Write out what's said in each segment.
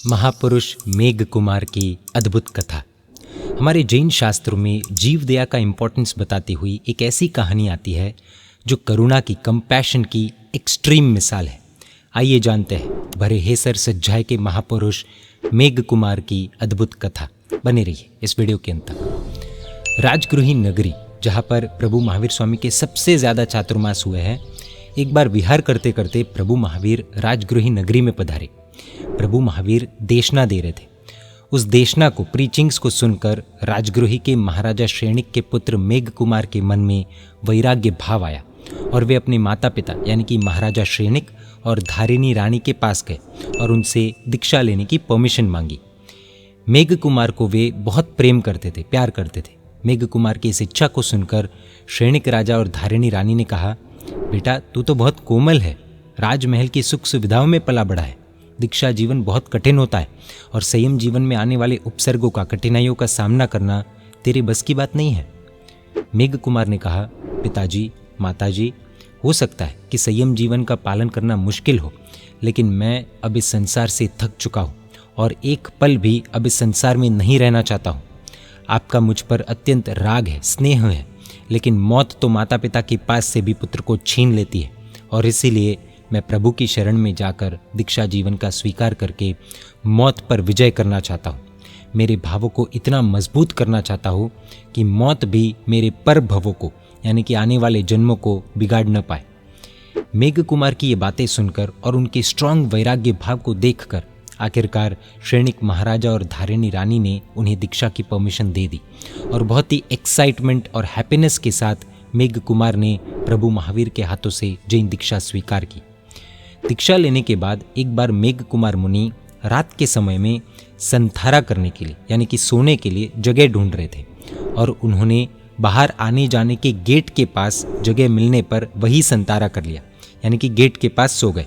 महापुरुष मेघ कुमार की अद्भुत कथा। हमारे जैन शास्त्रों में जीव दया का इम्पोर्टेंस बताती हुई एक ऐसी कहानी आती है जो करुणा की, कंपैशन की एक्सट्रीम मिसाल है। आइए जानते हैं भरे हेसर सज्जाए के महापुरुष मेघ कुमार की अद्भुत कथा। बने रहिए इस वीडियो के अंत तक। राजगृही नगरी, जहाँ पर प्रभु महावीर स्वामी के सबसे ज़्यादा चातुर्मास हुए हैं, एक बार विहार करते करते प्रभु महावीर राजगृही नगरी में पधारे। प्रभु महावीर देशना दे रहे थे। उस देशना को, प्रीचिंग्स को सुनकर राजगृही के महाराजा श्रेणिक के पुत्र मेघ कुमार के मन में वैराग्य भाव आया और वे अपने माता पिता यानी कि महाराजा श्रेणिक और धारिणी रानी के पास गए और उनसे दीक्षा लेने की परमिशन मांगी। मेघ कुमार को वे बहुत प्रेम करते थे, प्यार करते थे। मेघ कुमार की इस इच्छा को सुनकर श्रेणिक राजा और धारिणी रानी ने कहा, बेटा तू तो बहुत कोमल है, राजमहल की सुख सुविधाओं में पला बढ़ा है, दीक्षा जीवन बहुत कठिन होता है और संयम जीवन में आने वाले उपसर्गों का, कठिनाइयों का सामना करना तेरे बस की बात नहीं है। मेघ कुमार ने कहा, पिताजी, माताजी, हो सकता है कि संयम जीवन का पालन करना मुश्किल हो, लेकिन मैं अब इस संसार से थक चुका हूँ और एक पल भी अब इस संसार में नहीं रहना चाहता हूँ। आपका मुझ पर अत्यंत राग है, स्नेह है, लेकिन मौत तो माता पिता के पास से भी पुत्र को छीन लेती है और इसीलिए मैं प्रभु की शरण में जाकर दीक्षा जीवन का स्वीकार करके मौत पर विजय करना चाहता हूँ। मेरे भावों को इतना मजबूत करना चाहता हूँ कि मौत भी मेरे पर भवों को यानी कि आने वाले जन्मों को बिगाड़ न पाए। मेघ कुमार की ये बातें सुनकर और उनके स्ट्रांग वैराग्य भाव को देखकर आखिरकार श्रेणिक महाराजा और धारिणी रानी ने उन्हें दीक्षा की परमिशन दे दी और बहुत ही एक्साइटमेंट और हैप्पीनेस के साथ मेघ कुमार ने प्रभु महावीर के हाथों से जैन दीक्षा स्वीकार की। दीक्षा लेने के बाद एक बार मेघ कुमार मुनि रात के समय में संथारा करने के लिए यानी कि सोने के लिए जगह ढूंढ रहे थे और उन्होंने बाहर आने जाने के गेट के पास जगह मिलने पर वही संतारा कर लिया, यानी कि गेट के पास सो गए।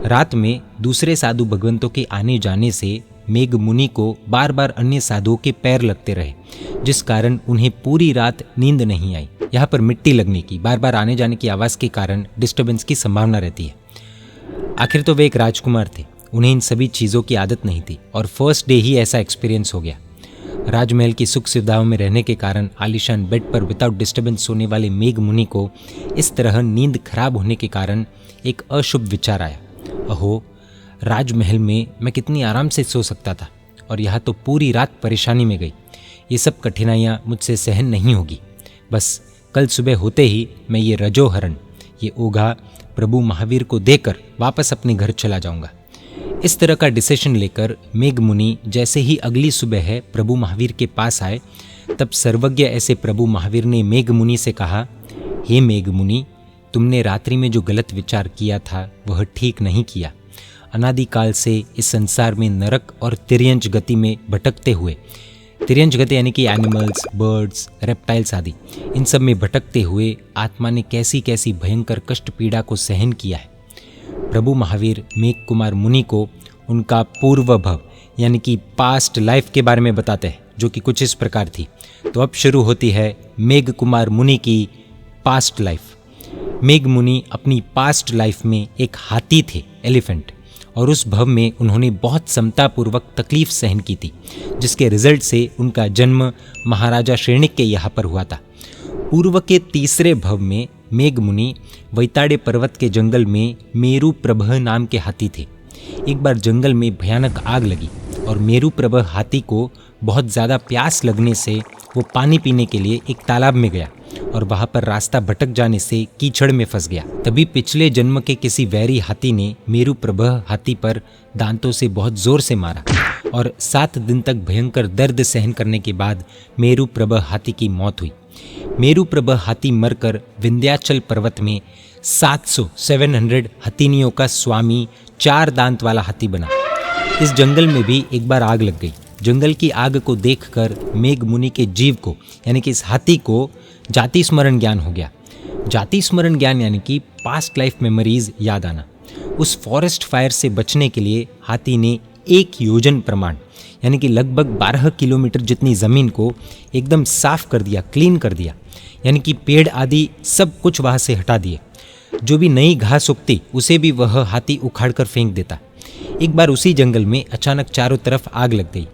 रात में दूसरे साधु भगवंतों के आने जाने से मेघ मुनि को बार बार अन्य साधुओं के पैर लगते रहे, जिस कारण उन्हें पूरी रात नींद नहीं आई। यहाँ पर मिट्टी लगने की, बार बार आने जाने की आवाज़ के कारण डिस्टर्बेंस की संभावना रहती है। आखिर तो वे एक राजकुमार थे, उन्हें इन सभी चीज़ों की आदत नहीं थी और फर्स्ट डे ही ऐसा एक्सपीरियंस हो गया। राजमहल की सुख सुविधाओं में रहने के कारण आलीशान बेड पर विदाउट डिस्टर्बेंस सोने वाले मेघ मुनि को इस तरह नींद खराब होने के कारण एक अशुभ विचार आया। अहो, राजमहल में मैं कितनी आराम से सो सकता था और यहाँ तो पूरी रात परेशानी में गई। ये सब कठिनाइयाँ मुझसे सहन नहीं होगी। बस कल सुबह होते ही मैं ये रजोहरण, ये ओघा प्रभु महावीर को देकर वापस अपने घर चला जाऊंगा। इस तरह का डिसीजन लेकर मेघ मुनि जैसे ही अगली सुबह है प्रभु महावीर के पास आए, तब सर्वज्ञ ऐसे प्रभु महावीर ने मेघ मुनि से कहा, हे मेघ मुनि, तुमने रात्रि में जो गलत विचार किया था वह ठीक नहीं किया। अनादिकाल से इस संसार में नरक और तिर्यंच गति में भटकते हुए, तिर्यंच गति यानी कि एनिमल्स, बर्ड्स, रेप्टाइल्स आदि, इन सब में भटकते हुए आत्मा ने कैसी कैसी भयंकर कष्ट पीड़ा को सहन किया है। प्रभु महावीर मेघ कुमार मुनि को उनका पूर्व भव यानी कि पास्ट लाइफ के बारे में बताते हैं, जो कि कुछ इस प्रकार थी। तो अब शुरू होती है मेघ कुमार मुनि की पास्ट लाइफ। मेघ मुनि अपनी पास्ट लाइफ में एक हाथी थे, एलिफेंट, और उस भव में उन्होंने बहुत समतापूर्वक तकलीफ सहन की थी, जिसके रिजल्ट से उनका जन्म महाराजा श्रेणिक के यहाँ पर हुआ था। पूर्व के तीसरे भव में मेघ मुनि वैताड़े पर्वत के जंगल में मेरु प्रभह नाम के हाथी थे। एक बार जंगल में भयानक आग लगी और मेरु प्रभह हाथी को बहुत ज़्यादा प्यास लगने से वो पानी पीने के लिए एक तालाब में गया और वहाँ पर रास्ता भटक जाने से कीचड़ में फंस गया। तभी पिछले जन्म के किसी वैरी हाथी ने मेरु प्रभह हाथी पर दांतों से बहुत जोर से मारा और 7 दिन तक भयंकर दर्द सहन करने के बाद मेरु प्रभह हाथी की मौत हुई। मेरु प्रभह हाथी मरकर विंध्याचल पर्वत में 700 हथिनियों का स्वामी 4 दांत वाला हाथी बना। इस जंगल में भी एक बार आग लग गई। जंगल की आग को देखकर मेघ मुनि के जीव को यानी कि इस हाथी को जाति स्मरण ज्ञान हो गया। जाति स्मरण ज्ञान यानी कि पास्ट लाइफ मेमोरीज याद आना। उस फॉरेस्ट फायर से बचने के लिए हाथी ने 1 योजन प्रमाण यानी कि लगभग 12 किलोमीटर जितनी ज़मीन को एकदम साफ कर दिया, क्लीन कर दिया, यानी कि पेड़ आदि सब कुछ वहाँ से हटा दिए। जो भी नई घास उगती उसे भी वह हाथी उखाड़ कर फेंक देता। एक बार उसी जंगल में अचानक चारों तरफ आग लग गई।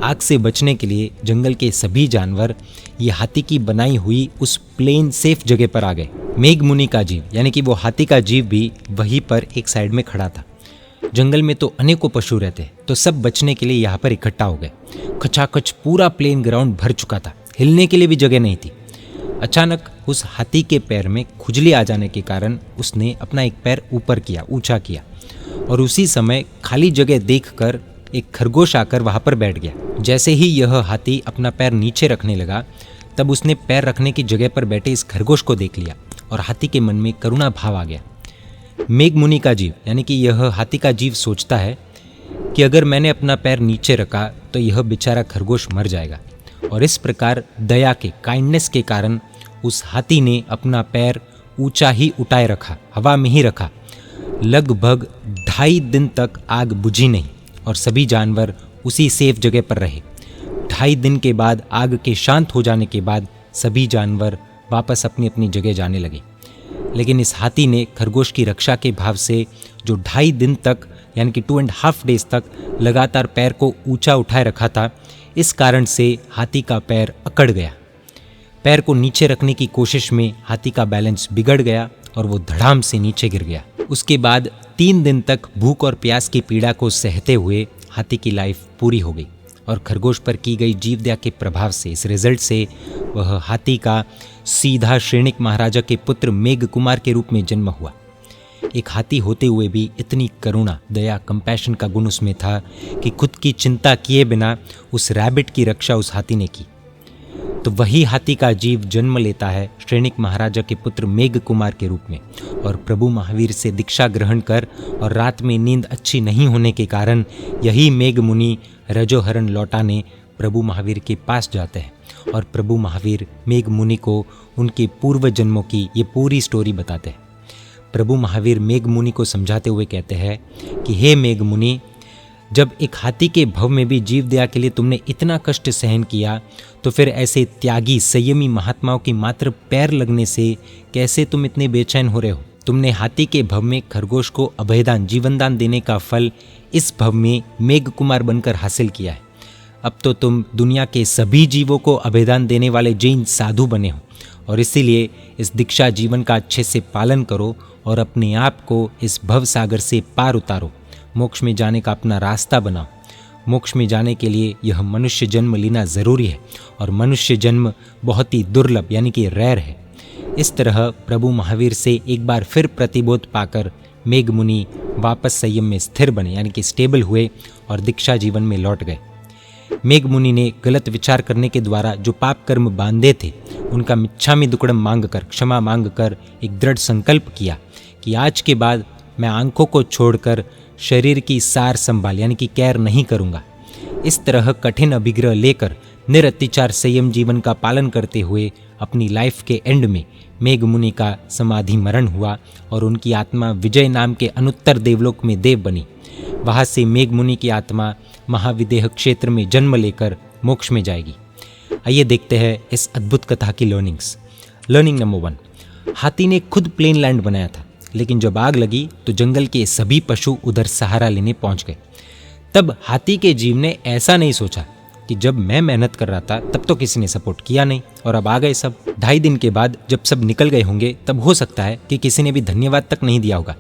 आग से बचने के लिए जंगल के सभी जानवर ये हाथी की बनाई हुई उस प्लेन सेफ जगह पर आ गए। मेघ मुनि का जीव यानी कि वो हाथी का जीव भी वहीं पर एक साइड में खड़ा था। जंगल में तो अनेकों पशु रहते, तो सब बचने के लिए यहाँ पर इकट्ठा हो गए। खचाखच पूरा प्लेन ग्राउंड भर चुका था, हिलने के लिए भी जगह नहीं थी। अचानक उस हाथी के पैर में खुजली आ जाने के कारण उसने अपना एक पैर ऊपर किया, ऊंचा किया, और उसी समय खाली जगह देखकर एक खरगोश आकर वहां पर बैठ गया। जैसे ही यह हाथी अपना पैर नीचे रखने लगा, तब उसने पैर रखने की जगह पर बैठे इस खरगोश को देख लिया और हाथी के मन में करुणा भाव आ गया। मेघ मुनि का जीव यानी कि यह हाथी का जीव सोचता है कि अगर मैंने अपना पैर नीचे रखा तो यह बेचारा खरगोश मर जाएगा, और इस प्रकार दया के, काइंडनेस के कारण उस हाथी ने अपना पैर ऊंचा ही उठाए रखा, हवा में ही रखा। लगभग 2.5 दिन तक आग बुझी नहीं और सभी जानवर उसी सेफ जगह पर रहे। 2.5 दिन के बाद आग के शांत हो जाने के बाद सभी जानवर वापस अपनी अपनी जगह जाने लगे। लेकिन इस हाथी ने खरगोश की रक्षा के भाव से जो 2.5 दिन तक यानी कि 2.5 डेज तक लगातार पैर को ऊंचा उठाए रखा था, इस कारण से हाथी का पैर अकड़ गया। पैर को नीचे रखने की कोशिश में हाथी का बैलेंस बिगड़ गया और वो धड़ाम से नीचे गिर गया। उसके बाद 3 दिन तक भूख और प्यास की पीड़ा को सहते हुए हाथी की लाइफ पूरी हो गई, और खरगोश पर की गई जीवदया के प्रभाव से, इस रिजल्ट से वह हाथी का सीधा श्रेणिक महाराजा के पुत्र मेघ कुमार के रूप में जन्म हुआ। एक हाथी होते हुए भी इतनी करुणा, दया, कंपैशन का गुण उसमें था कि खुद की चिंता किए बिना उस रैबिट की रक्षा उस हाथी ने की। तो वही हाथी का जीव जन्म लेता है श्रेणिक महाराजा के पुत्र मेघ कुमार के रूप में, और प्रभु महावीर से दीक्षा ग्रहण कर और रात में नींद अच्छी नहीं होने के कारण यही मेघ मुनि रजोहरण लौटाने प्रभु महावीर के पास जाते हैं, और प्रभु महावीर मेघ मुनि को उनके पूर्व जन्मों की ये पूरी स्टोरी बताते हैं। प्रभु महावीर मेघ मुनि को समझाते हुए कहते हैं कि हे मेघ मुनि, जब एक हाथी के भव में भी जीव दया के लिए तुमने इतना कष्ट सहन किया, तो फिर ऐसे त्यागी, संयमी महात्माओं की मात्र पैर लगने से कैसे तुम इतने बेचैन हो रहे हो? तुमने हाथी के भव में खरगोश को अभयदान, जीवनदान देने का फल इस भव में मेघ कुमार बनकर हासिल किया है। अब तो तुम दुनिया के सभी जीवों को अभयदान देने वाले जैन साधु बने हो, और इसीलिए इस दीक्षा जीवन का अच्छे से पालन करो और अपने आप को इस भव सागर से पार उतारो। मोक्ष में जाने का अपना रास्ता बनाओ। मोक्ष में जाने के लिए यह मनुष्य जन्म लेना ज़रूरी है, और मनुष्य जन्म बहुत ही दुर्लभ यानी कि रेयर है। इस तरह प्रभु महावीर से एक बार फिर प्रतिबोध पाकर मेघ मुनि वापस संयम में स्थिर बने यानी कि स्टेबल हुए और दीक्षा जीवन में लौट गए। मेघ मुनि ने गलत विचार करने के द्वारा जो पाप कर्म बांधे थे, उनका मिच्छामि दुक्कडम मांगकर, क्षमा मांगकर एक दृढ़ संकल्प किया कि आज के बाद मैं आंखों को छोड़कर शरीर की सार संभाल यानी कि केयर नहीं करूँगा। इस तरह कठिन अभिग्रह लेकर निरअत्याचार संयम जीवन का पालन करते हुए अपनी लाइफ के एंड में मेघ मुनि का समाधि मरण हुआ, और उनकी आत्मा विजय नाम के अनुत्तर देवलोक में देव बनी। वहाँ से मेघ मुनि की आत्मा महाविदेह क्षेत्र में जन्म लेकर मोक्ष में जाएगी। आइए देखते हैं इस अद्भुत कथा की लर्निंग्स। लर्निंग नंबर 1, हाथी ने खुद प्लेन लैंड बनाया था, लेकिन जब आग लगी तो जंगल के सभी पशु उधर सहारा लेने पहुंच गए। तब हाथी के जीव ने ऐसा नहीं सोचा कि जब मैं मेहनत कर रहा था तब तो किसी ने सपोर्ट किया नहीं, और अब आ गए सब। 2.5 दिन के बाद जब सब निकल गए होंगे तब हो सकता है कि किसी ने भी धन्यवाद तक नहीं दिया होगा,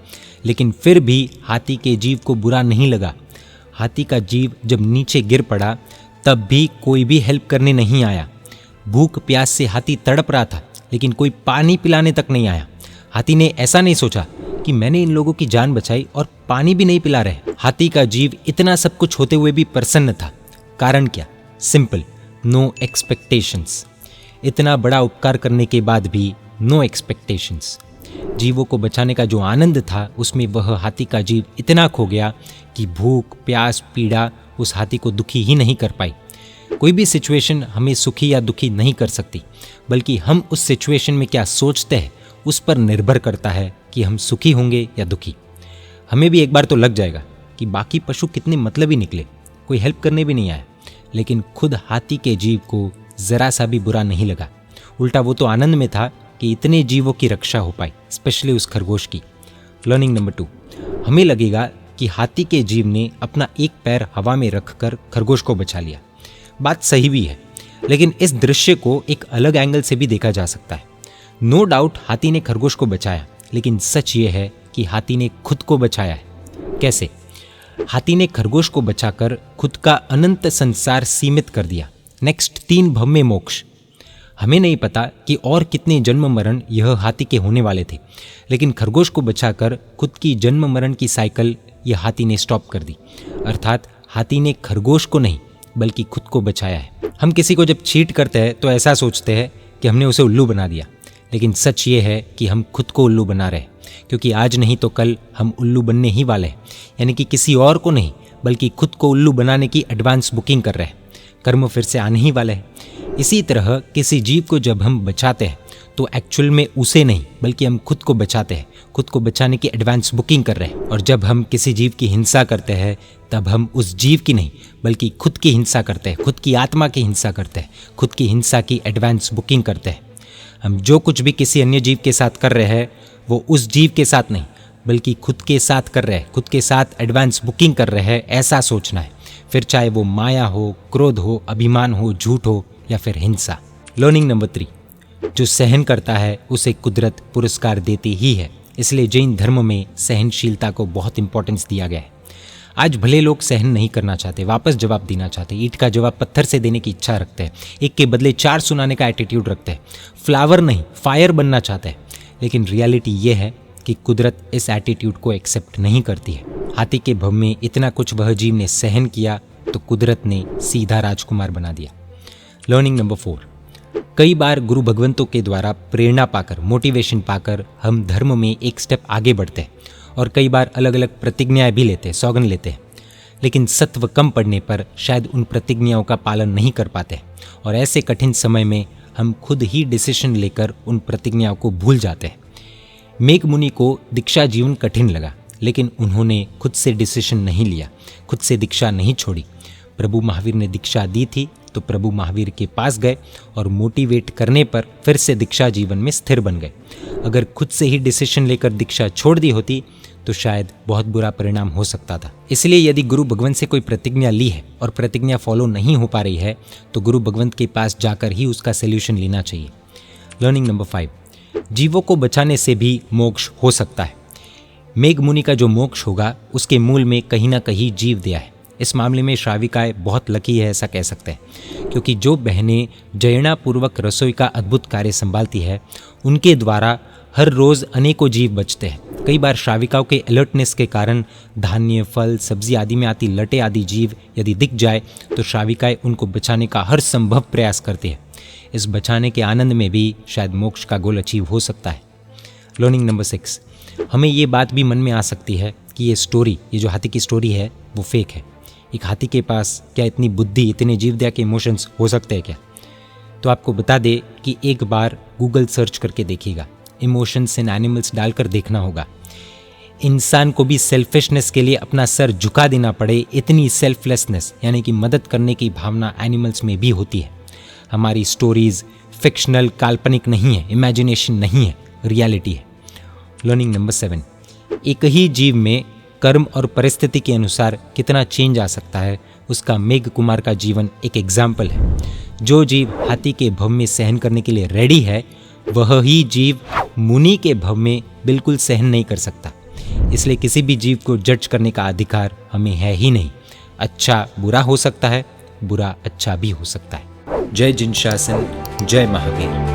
लेकिन फिर भी हाथी के जीव को बुरा नहीं लगा। हाथी का जीव जब नीचे गिर पड़ा तब भी कोई भी हेल्प करने नहीं आया। भूख प्यास से हाथी तड़प रहा था, लेकिन कोई पानी पिलाने तक नहीं आया। हाथी ने ऐसा नहीं सोचा कि मैंने इन लोगों की जान बचाई और पानी भी नहीं पिला रहे। हाथी का जीव इतना सब कुछ होते हुए भी प्रसन्न था। कारण क्या? Simple, no expectations. इतना बड़ा उपकार करने के बाद भी नो एक्सपेक्टेशंस। जीवों को बचाने का जो आनंद था उसमें वह हाथी का जीव इतना खो गया कि भूख प्यास पीड़ा उस हाथी को दुखी ही नहीं कर पाई। कोई भी सिचुएशन हमें सुखी या दुखी नहीं कर सकती, बल्कि हम उस सिचुएशन में क्या सोचते हैं उस पर निर्भर करता है कि हम सुखी होंगे या दुखी। हमें भी एक बार तो लग जाएगा कि बाकी पशु कितने मतलबी निकले, कोई हेल्प करने भी नहीं आया, लेकिन खुद हाथी के जीव को ज़रा सा भी बुरा नहीं लगा। उल्टा वो तो आनंद में था कि इतने जीवों की रक्षा हो पाई, स्पेशली उस खरगोश की। लर्निंग नंबर 2, हमें लगेगा कि हाथी के जीव ने अपना एक पैर हवा में रखकर खरगोश को बचा लिया। बात सही भी है, लेकिन इस दृश्य को एक अलग एंगल से भी देखा जा सकता है। नो डाउट हाथी ने खरगोश को बचाया, लेकिन सच ये है कि हाथी ने खुद को बचाया है। कैसे? हाथी ने खरगोश को बचाकर खुद का अनंत संसार सीमित कर दिया। नेक्स्ट 3 भव्य मोक्ष। हमें नहीं पता कि और कितने जन्म मरण यह हाथी के होने वाले थे, लेकिन खरगोश को बचाकर खुद की जन्म मरण की साइकिल यह हाथी ने स्टॉप कर दी। अर्थात हाथी ने खरगोश को नहीं बल्कि खुद को बचाया है। हम किसी को जब चीट करते हैं तो ऐसा सोचते हैं कि हमने उसे उल्लू बना दिया, लेकिन सच ये है कि हम खुद को उल्लू बना रहे हैं, क्योंकि आज नहीं तो कल हम उल्लू बनने ही वाले हैं। यानी कि किसी और को नहीं बल्कि खुद को उल्लू बनाने की एडवांस बुकिंग कर रहे हैं। कर्म फिर से आने ही वाले हैं। इसी तरह किसी जीव को जब हम बचाते हैं तो एक्चुअल में उसे नहीं बल्कि हम खुद को बचाते हैं, खुद को बचाने की एडवांस बुकिंग कर रहे हैं। और जब हम किसी जीव की हिंसा करते हैं तब हम उस जीव की नहीं बल्कि खुद की हिंसा करते हैं, खुद की आत्मा की हिंसा करते हैं, खुद की हिंसा की एडवांस बुकिंग करते हैं। हम जो कुछ भी किसी अन्य जीव के साथ कर रहे हैं वो उस जीव के साथ नहीं बल्कि खुद के साथ कर रहे हैं, खुद के साथ एडवांस बुकिंग कर रहे हैं, ऐसा सोचना है। फिर चाहे वो माया हो, क्रोध हो, अभिमान हो, झूठ हो या फिर हिंसा। लर्निंग नंबर 3, जो सहन करता है उसे कुदरत पुरस्कार देती ही है। इसलिए जैन धर्म में सहनशीलता को बहुत इंपॉर्टेंस दिया गया है। आज भले लोग सहन नहीं करना चाहते, वापस जवाब देना चाहते, ईंट का जवाब पत्थर से देने की इच्छा रखते हैं, एक के बदले 4 सुनाने का एटीट्यूड रखते हैं, फ्लावर नहीं फायर बनना चाहते हैं, लेकिन रियलिटी ये है कि कुदरत इस एटीट्यूड को एक्सेप्ट नहीं करती है। हाथी के भव में इतना कुछ वह जीव ने सहन किया तो कुदरत ने सीधा राजकुमार बना दिया। लर्निंग नंबर 4, कई बार गुरु भगवंतों के द्वारा प्रेरणा पाकर, मोटिवेशन पाकर हम धर्म में एक स्टेप आगे बढ़ते हैं और कई बार अलग अलग प्रतिज्ञाएं भी लेते हैं, सौगंध लेते हैं, लेकिन सत्व कम पड़ने पर शायद उन प्रतिज्ञाओं का पालन नहीं कर पाते और ऐसे कठिन समय में हम खुद ही डिसीजन लेकर उन प्रतिज्ञाओं को भूल जाते हैं। मेघ मुनि को दीक्षा जीवन कठिन लगा, लेकिन उन्होंने खुद से डिसीजन नहीं लिया, खुद से दीक्षा नहीं छोड़ी। प्रभु महावीर ने दीक्षा दी थी तो प्रभु महावीर के पास गए और मोटिवेट करने पर फिर से दीक्षा जीवन में स्थिर बन गए। अगर खुद से ही डिसीजन लेकर दीक्षा छोड़ दी होती तो शायद बहुत बुरा परिणाम हो सकता था। इसलिए यदि गुरु भगवंत से कोई प्रतिज्ञा ली है और प्रतिज्ञा फॉलो नहीं हो पा रही है तो गुरु भगवंत के पास जाकर ही उसका सोल्यूशन लेना चाहिए। लर्निंग नंबर 5, जीवों को बचाने से भी मोक्ष हो सकता है। मेघ मुनि का जो मोक्ष होगा उसके मूल में कहीं ना कहीं जीव दया है। इस मामले में श्राविकाएँ बहुत लकी है, ऐसा कह सकते हैं, क्योंकि जो बहनें जयणापूर्वक रसोई का अद्भुत कार्य संभालती है उनके द्वारा हर रोज़ अनेकों जीव बचते हैं। कई बार श्राविकाओं के अलर्टनेस के कारण धान्य, फल, सब्जी आदि में आती लटे आदि जीव यदि दिख जाए तो श्राविकाएँ उनको बचाने का हर संभव प्रयास करती है। इस बचाने के आनंद में भी शायद मोक्ष का गोल अचीव हो सकता है। लर्निंग नंबर 6, हमें ये बात भी मन में आ सकती है कि ये जो हाथी की स्टोरी है वो फेक है। एक हाथी के पास क्या इतनी बुद्धि, इतने जीवदया के इमोशंस हो सकते हैं क्या? तो आपको बता दे कि एक बार गूगल सर्च करके देखिएगा, इमोशंस इन एनिमल्स डालकर देखना होगा। इंसान को भी सेल्फिशनेस के लिए अपना सर झुका देना पड़े, इतनी सेल्फलेसनेस यानी कि मदद करने की भावना एनिमल्स में भी होती है। हमारी स्टोरीज फिक्शनल, काल्पनिक नहीं है, इमेजिनेशन नहीं है, रियलिटी है। लर्निंग नंबर 7, एक ही जीव में कर्म और परिस्थिति के अनुसार कितना चेंज आ सकता है उसका मेघ कुमार का जीवन एक एग्जाम्पल है। जो जीव हाथी के भव में सहन करने के लिए रेडी है वह ही जीव मुनि के भव में बिल्कुल सहन नहीं कर सकता। इसलिए किसी भी जीव को जज करने का अधिकार हमें है ही नहीं। अच्छा बुरा हो सकता है, बुरा अच्छा भी हो सकता है। जय जिन शासन, जय महावीर।